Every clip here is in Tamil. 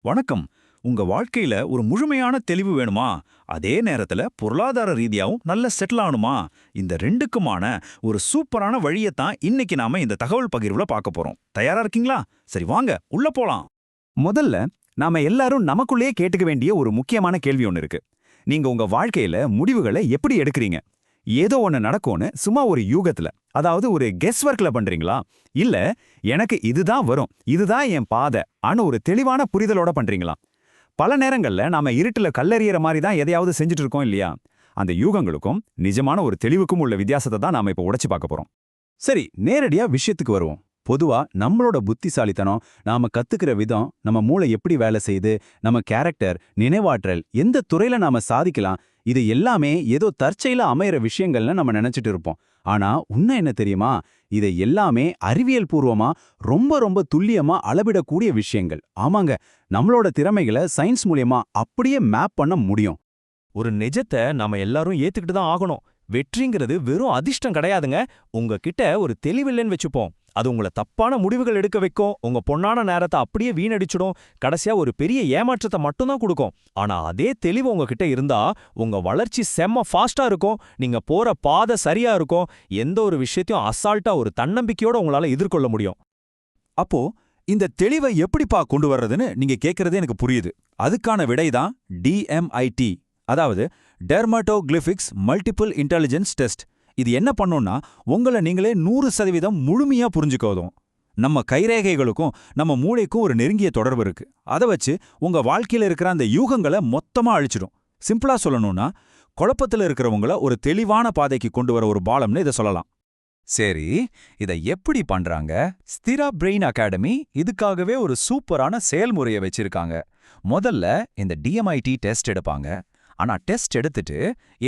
வணக்கம். உங்க வாழ்க்கையில ஒரு முழுமையான தெளிவு வேணுமா? அதே நேரத்துல பொருளாதார ரீதியாவும் நல்ல செட்டில் ஆகணுமா? இந்த ரெண்டுக்குமான ஒரு சூப்பரான வழியத்தான் இன்னைக்கு நாம இந்த தகவல் பகிர்வுல பார்க்க போறோம். தயாரா இருக்கீங்களா? சரி வாங்க உள்ள போலாம். முதல்ல நாம எல்லாரும் நமக்குள்ளேயே கேட்டுக்க வேண்டிய ஒரு முக்கியமான கேள்வி ஒன்னு இருக்கு. நீங்க உங்க வாழ்க்கையில முடிவுகளை எப்படி எடுக்கிறீங்க? ஏதோ ஒன்னு நடக்கும்னு சும்மா ஒரு யூகத்துல, அதாவது ஒரு கெஸ் ஒர்க்ல பண்றீங்களா? இல்ல எனக்கு இதுதான் வரும், இதுதான் என் பாதை ஆன ஒரு தெளிவான புரிதலோட பண்றீங்களா? பல நேரங்கள்ல நாம இருட்டுல கல்லெறியற மாதிரி தான் எதையாவது செஞ்சுட்டு இருக்கோம் இல்லையா? அந்த யூகங்களுக்கும் நிஜமான ஒரு தெளிவுக்கும் உள்ள வித்தியாசத்தை தான் நாம இப்ப உடைச்சு பார்க்க போறோம். சரி, நேரடியா விஷயத்துக்கு வருவோம். பொதுவா நம்மளோட புத்திசாலித்தனம், நாம கத்துக்கிற விதம், நம்ம மூளை எப்படி வேலை செய்யுது, நம்ம கேரக்டர், நினைவாற்றல், எந்த துறையில நாம சாதிக்கலாம், இது எல்லாமே ஏதோ தற்செயலா அமையிற விஷயங்கள்னு நம்ம நினைச்சிட்டு இருப்போம். ஆனா உண்மை என்ன தெரியுமா? இதை எல்லாமே அறிவியல் பூர்வமா ரொம்ப ரொம்ப துல்லியமா அளவிடக்கூடிய விஷயங்கள். ஆமாங்க, நம்மளோட திறமைகளை சயின்ஸ் மூலியமா அப்படியே மேப் பண்ண முடியும். ஒரு நிஜத்தை நாம எல்லாரும் ஏத்துக்கிட்டு தான் ஆகணும். வெற்றிங்கிறது வெறும் அதிர்ஷ்டம் கிடையாதுங்க. உங்ககிட்ட ஒரு தெளிவில்லைன்னு வச்சுப்போம், அது உங்களை தப்பான முடிவுகள் எடுக்க வைக்கும், உங்க பொன்னான நேரத்தை அப்படியே வீணடிச்சிடும், கடைசியா ஒரு பெரிய ஏமாற்றத்தை மட்டும்தான் கொடுக்கும். ஆனா அதே தெளிவு உங்ககிட்ட இருந்தா உங்க வளர்ச்சி செம்ம ஃபாஸ்டா இருக்கும், நீங்க போற பாதை சரியா இருக்கும், எந்த ஒரு விஷயத்தையும் அசால்ட்டா ஒரு தன்னம்பிக்கையோட உங்களால எதிர்கொள்ள முடியும். அப்போ இந்த தெளிவை எப்படிப்பா கொண்டு வர்றதுன்னு நீங்க கேட்கறது எனக்கு புரியுது. அதுக்கான விடைதான் DMIT, அதாவது டெர்மட்டோகிளிஃபிக்ஸ் மல்டிபிள் இன்டெலிஜென்ஸ் டெஸ்ட். இது என்ன பண்ணும்னா உங்களை நீங்களே 100% முழுமையா புரிஞ்சுக்கோதும். நம்ம கைரேகைகளுக்கும் நம்ம மூளைக்கும் ஒரு நெருங்கிய தொடர்பு இருக்கு. அதை வச்சு உங்க வாழ்க்கையில இருக்கிற அந்த யூகங்களை மொத்தமா அழிச்சிடும். சிம்பிளா சொல்லணும்னா குழப்பத்துல இருக்கிறவங்கள ஒரு தெளிவான பாதைக்கு கொண்டு வர ஒரு பாலம்னு இதை சொல்லலாம். சரி, இதை எப்படி பண்றாங்க? ஸ்திரா பிரெயின் அகாடமி இதுக்காகவே ஒரு சூப்பரான செயல்முறையை வச்சிருக்காங்க. முதல்ல இந்த DMIT டெஸ்ட் எடுப்பாங்க. ஆனா டெஸ்ட் எடுத்துட்டு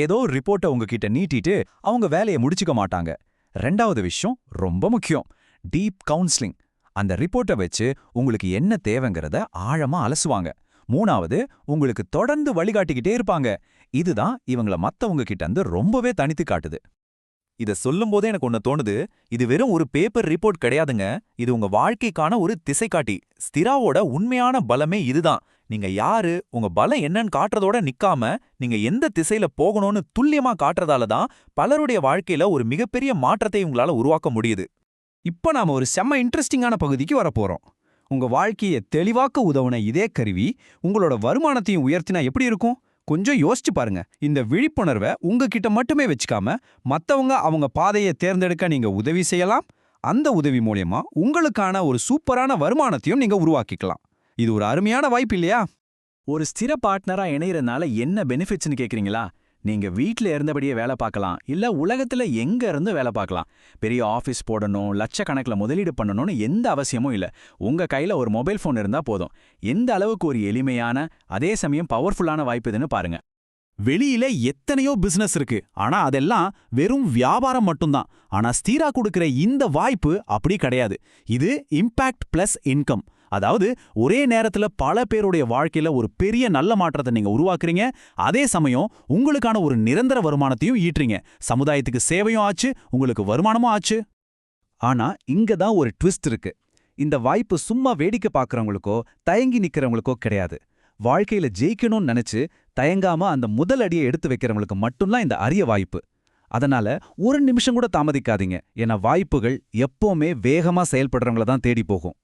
ஏதோ ஒரு ரிப்போர்ட்டை உங்ககிட்ட நீட்டிட்டு அவங்க வேலையை முடிச்சுக்க மாட்டாங்க. ரெண்டாவது விஷயம் ரொம்ப முக்கியம், டீப் கவுன்சிலிங். அந்த ரிப்போர்ட்டை வச்சு உங்களுக்கு என்ன தேவைங்கிறத ஆழமா அலசுவாங்க. மூணாவது, உங்களுக்கு தொடர்ந்து வழிகாட்டிக்கிட்டே இருப்பாங்க. இதுதான் இவங்கள மத்தவங்க கிட்ட இருந்து ரொம்பவே தனித்து காட்டுது. இத சொல்லும் போதே எனக்கு ஒன்னு தோணுது, இது வெறும் ஒரு பேப்பர் ரிப்போர்ட் கிடையாதுங்க, இது உங்க வாழ்க்கைக்கான ஒரு திசைகாட்டி. ஸ்திராவோட உண்மையான பலமே இதுதான். நீங்க யாரு, உங்க பலம் என்னன்னு காட்டுறதோட நிக்காம, நீங்க எந்த திசையில போகணும்னு துல்லியமா காட்டுறதால தான் பலருடைய வாழ்க்கையில ஒரு மிகப்பெரிய மாற்றத்தை உங்களால உருவாக்க முடியுது. இப்ப நாம ஒரு செம்ம இன்ட்ரெஸ்டிங்கான பகுதிக்கு வரப்போறோம். உங்க வாழ்க்கையை தெளிவாக்க உதவுன இதே கருவி உங்களோட வருமானத்தையும் உயர்த்தினா எப்படி இருக்கும்? கொஞ்சம் யோசிச்சு பாருங்க. இந்த விழிப்புணர்வை உங்ககிட்ட மட்டுமே வச்சுக்காம மத்தவங்க அவங்க பாதையை தேர்ந்தெடுக்க நீங்க உதவி செய்யலாம். அந்த உதவி மூலியமா உங்களுக்கான ஒரு சூப்பரான வருமானத்தையும் நீங்க உருவாக்கிக்கலாம். இது ஒரு அருமையான வாய்ப்பு இல்லையா? ஒரு ஸ்திர பார்ட்னரா இணையறதுனால என்ன பெனிஃபிட்ஸ்னு கேக்குறீங்களா? நீங்க வீட்ல இருந்தபடியே வேலை பார்க்கலாம், இல்ல உலகத்துல எங்க இருந்து வேலை பார்க்கலாம். பெரிய ஆபீஸ் போடணும், லட்சக்கணக்கில் முதலீடு பண்ணணும்னு எந்த அவசியமும் இல்ல. உங்க கையில ஒரு மொபைல் போன் இருந்தா போதும். எந்த அளவுக்கு ஒரு எளிமையான அதே சமயம் பவர்ஃபுல்லான வாய்ப்பு இதுன்னு பாருங்க. வெளியில எத்தனையோ பிசினஸ் இருக்கு, ஆனா அதெல்லாம் வெறும் வியாபாரம் மட்டும்தான். ஆனா ஸ்திரா கொடுக்கிற இந்த வாய்ப்பு அப்படி கிடையாது. இது இம்பாக்ட் பிளஸ் இன்கம். அதாவது ஒரே நேரத்துல பல பேருடைய வாழ்க்கையில ஒரு பெரிய நல்ல மாற்றத்தை நீங்க உருவாக்குறீங்க, அதே சமயம் உங்களுக்கான ஒரு நிரந்தர வருமானத்தையும் ஈட்டுறீங்க. சமுதாயத்துக்கு சேவையும் ஆச்சு, உங்களுக்கு வருமானமும் ஆச்சு. ஆனா இங்க தான் ஒரு ட்விஸ்ட் இருக்கு. இந்த வாய்ப்பு சும்மா வேடிக்கை பார்க்கறவங்களுக்கோ தயங்கி நிக்கிறவங்களுக்கோ கிடையாது. வாழ்க்கையில ஜெயிக்கணும்னு நினைச்சு தயங்காம அந்த முதல் அடியை எடுத்து வைக்கிறவங்களுக்கு மட்டும்தான் இந்த அரிய வாய்ப்பு. அதனால ஒரு நிமிஷம் கூட தாமதிக்காதீங்க. ஏன்னா வாய்ப்புகள் எப்பவுமே வேகமா செயல்படுறவங்கள தான் தேடி போகும்.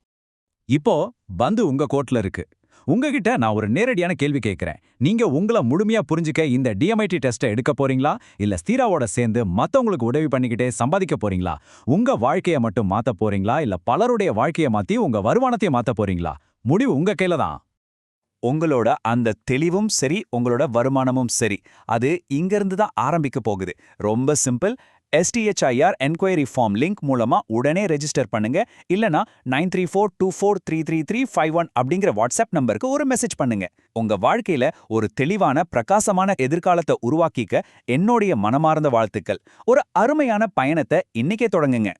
இப்போ பந்து உங்க கோட்ல இருக்கு. உங்ககிட்ட நான் ஒரு நேரடியான கேள்வி கேட்கிறேன். நீங்க உங்களை முழுமையா புரிஞ்சுக்க இந்த DMIT டெஸ்ட்டை எடுக்க போறீங்களா, இல்ல ஸ்திராவோட சேர்ந்து மத்தவங்களுக்கு உதவி பண்ணிக்கிட்டே சம்பாதிக்க போறீங்களா? உங்க வாழ்க்கையை மட்டும் மாத்த போறீங்களா, இல்ல பலருடைய வாழ்க்கையை மாத்தி உங்க வருமானத்தையும் மாத்த போறீங்களா? முடிவு உங்க கையில தான். உங்களோட அந்த தெளிவும் சரி, உங்களோட வருமானமும் சரி, அது இங்கிருந்து தான் ஆரம்பிக்க போகுது. ரொம்ப simple. STHIR enquiry form link மூலமா உடனே ரெஜிஸ்டர் பண்ணுங்க. இல்லனா 9342433351 அப்படிங்கிற வாட்ஸ்அப் நம்பருக்கு ஒரு மெசேஜ் பண்ணுங்க. உங்க வாழ்க்கையில ஒரு தெளிவான பிரகாசமான எதிர்காலத்தை உருவாக்கிக்க என்னுடைய மனமார்ந்த வாழ்த்துக்கள். ஒரு அருமையான பயணத்தை இன்னைக்கே தொடங்குங்க.